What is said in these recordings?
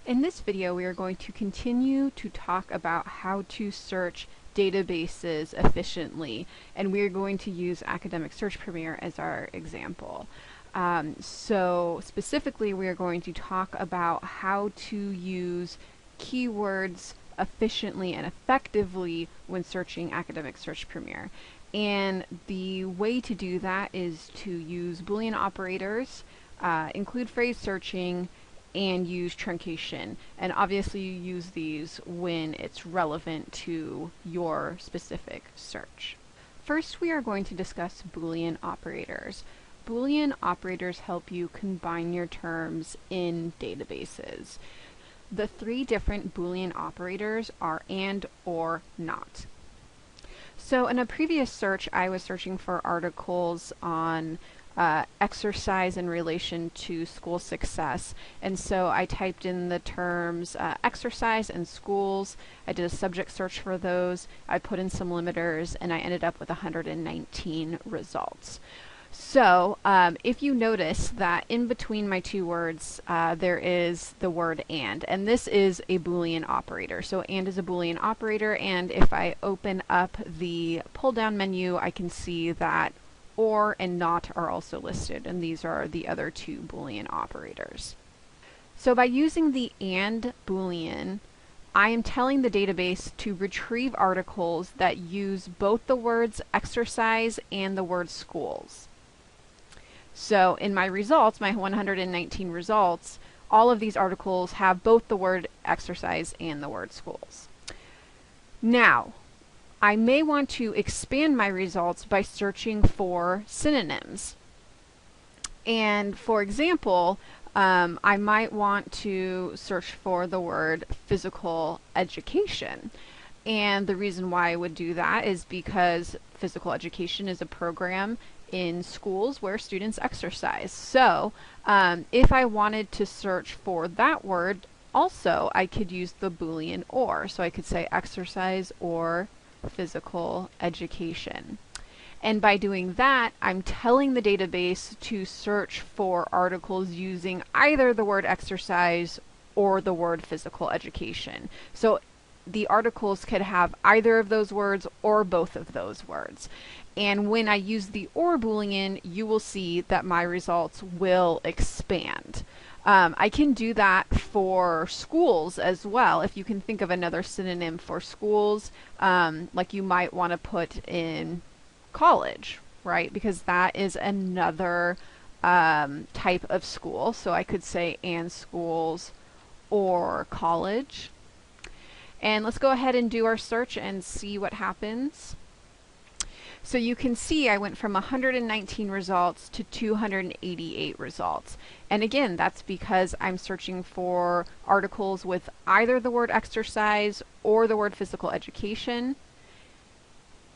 In this video, we are going to continue to talk about how to search databases efficiently, and we are going to use Academic Search Premier as our example. So specifically, we are going to talk about how to use keywords efficiently and effectively when searching Academic Search Premier. And the way to do that is to use Boolean operators, include phrase searching, and use truncation. And obviously you use these when it's relevant to your specific search. First, we are going to discuss Boolean operators. Boolean operators help you combine your terms in databases. The three different Boolean operators are and, or, not. So in a previous search, I was searching for articles on exercise in relation to school success, and so I typed in the terms exercise and schools. I did a subject search for those, I put in some limiters, and I ended up with 119 results. So if you notice that in between my two words there is the word and this is a Boolean operator. So and is a Boolean operator, and if I open up the pull down menu, I can see that or and not are also listed, and these are the other two Boolean operators. So by using the and Boolean, I am telling the database to retrieve articles that use both the words exercise and the word schools. So in my results, my 119 results, all of these articles have both the word exercise and the word schools. Now, I may want to expand my results by searching for synonyms. And for example, I might want to search for the word physical education. And the reason why I would do that is because physical education is a program in schools where students exercise. So if I wanted to search for that word, also I could use the Boolean or. So I could say exercise or physical education. And by doing that, I'm telling the database to search for articles using either the word exercise or the word physical education. So the articles could have either of those words or both of those words. And when I use the or Boolean, you will see that my results will expand. I can do that for schools as well. If you can think of another synonym for schools, like you might want to put in college, right? Because that is another type of school. So I could say and schools or college. And let's go ahead and do our search and see what happens. So you can see I went from 119 results to 288 results. And again, that's because I'm searching for articles with either the word exercise or the word physical education.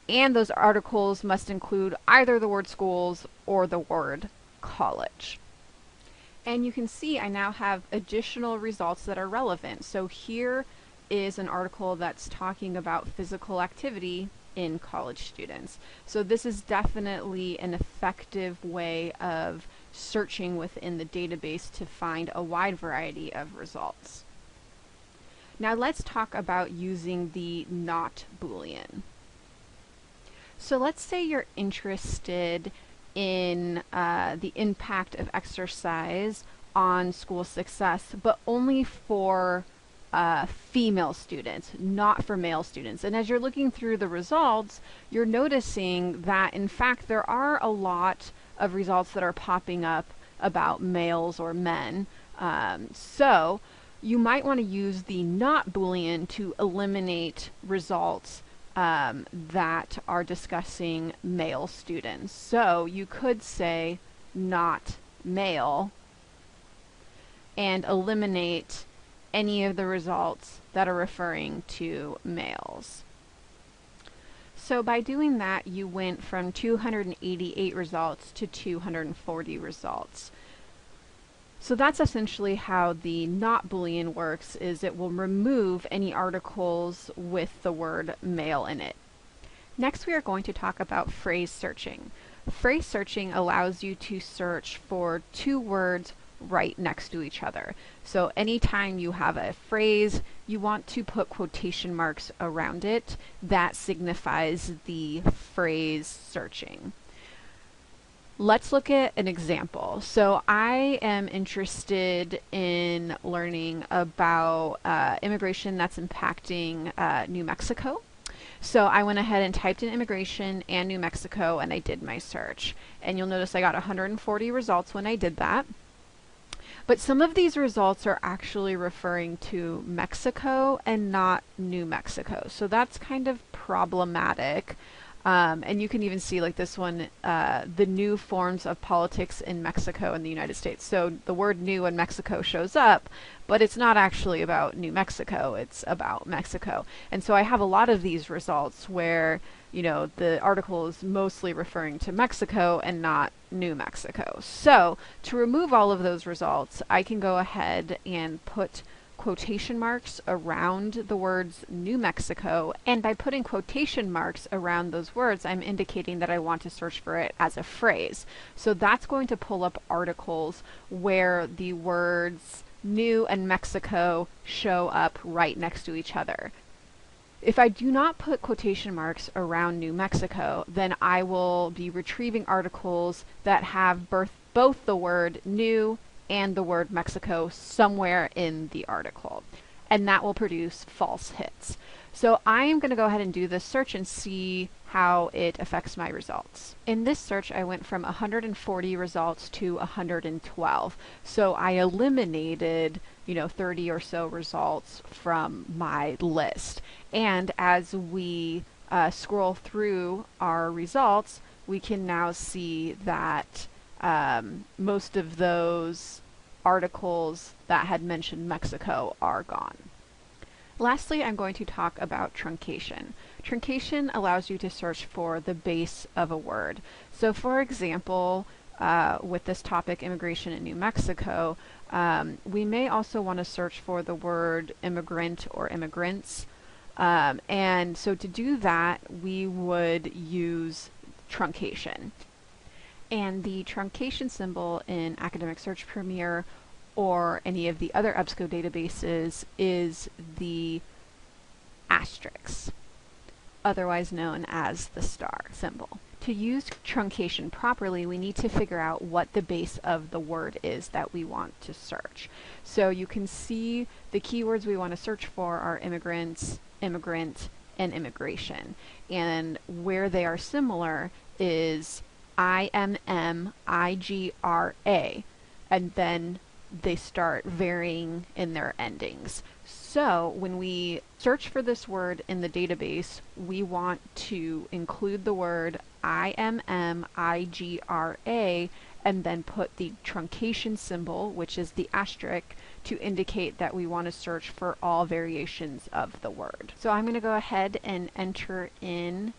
And those articles must include either the word schools or the word college. And you can see I now have additional results that are relevant. So here is an article that's talking about physical activity in college students. So this is definitely an effective way of searching within the database to find a wide variety of results. Now let's talk about using the not Boolean. So let's say you're interested in the impact of exercise on school success, but only for female students, not for male students. And as you're looking through the results, you're noticing that in fact there are a lot of results that are popping up about males or men. So you might want to use the not Boolean to eliminate results that are discussing male students. So you could say not male and eliminate any of the results that are referring to males. So by doing that, you went from 288 results to 240 results. So that's essentially how the not Boolean works, is it will remove any articles with the word male in it. Next, we are going to talk about phrase searching. Phrase searching allows you to search for two words right next to each other. So anytime you have a phrase, you want to put quotation marks around it. That signifies the phrase searching. Let's look at an example. So I am interested in learning about immigration that's impacting New Mexico. So I went ahead and typed in immigration and New Mexico, and I did my search. And you'll notice I got 140 results when I did that. But some of these results are actually referring to Mexico and not New Mexico. So that's kind of problematic. And you can even see like this one, the new forms of politics in Mexico and the United States. So the word new in Mexico shows up, but it's not actually about New Mexico, it's about Mexico. And so I have a lot of these results where, you know, the article is mostly referring to Mexico and not New Mexico. So to remove all of those results, I can go ahead and put quotation marks around the words New Mexico, and by putting quotation marks around those words, I'm indicating that I want to search for it as a phrase. So that's going to pull up articles where the words New and Mexico show up right next to each other. If I do not put quotation marks around New Mexico, then I will be retrieving articles that have both the word new and the word Mexico somewhere in the article. And that will produce false hits. So I am going to go ahead and do this search and see how it affects my results. In this search, I went from 140 results to 112. So I eliminated, 30 or so results from my list. And as we scroll through our results, we can now see that most of those articles that had mentioned Mexico are gone. Lastly, I'm going to talk about truncation. Truncation allows you to search for the base of a word. So for example, with this topic, immigration in New Mexico, we may also want to search for the word immigrant or immigrants. And so to do that, we would use truncation. And the truncation symbol in Academic Search Premier or any of the other EBSCO databases is the asterisk, otherwise known as the star symbol. To use truncation properly, we need to figure out what the base of the word is that we want to search. So you can see the keywords we want to search for are immigrants, immigrant, and immigration. And where they are similar is IMM, IGRA, and then they start varying in their endings. So when we search for this word in the database, we want to include the word IMM, IGRA, and then put the truncation symbol, which is the asterisk, to indicate that we want to search for all variations of the word. So I'm going to go ahead and enter in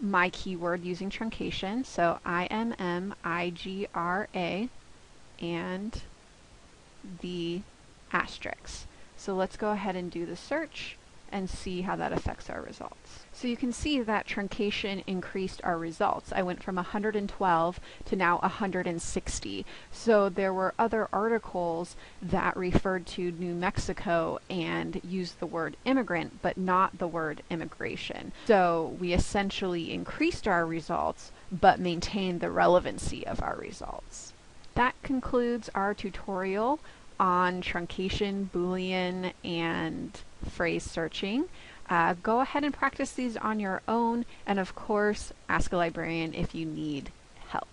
my keyword using truncation. So IMM, IGRA, and the asterisk. So let's go ahead and do the search and see how that affects our results. So you can see that truncation increased our results. I went from 112 to now 160. So there were other articles that referred to New Mexico and used the word immigrant, but not the word immigration. So we essentially increased our results, but maintained the relevancy of our results. That concludes our tutorial on truncation, Boolean, and phrase searching. Go ahead and practice these on your own, and of course, ask a librarian if you need help.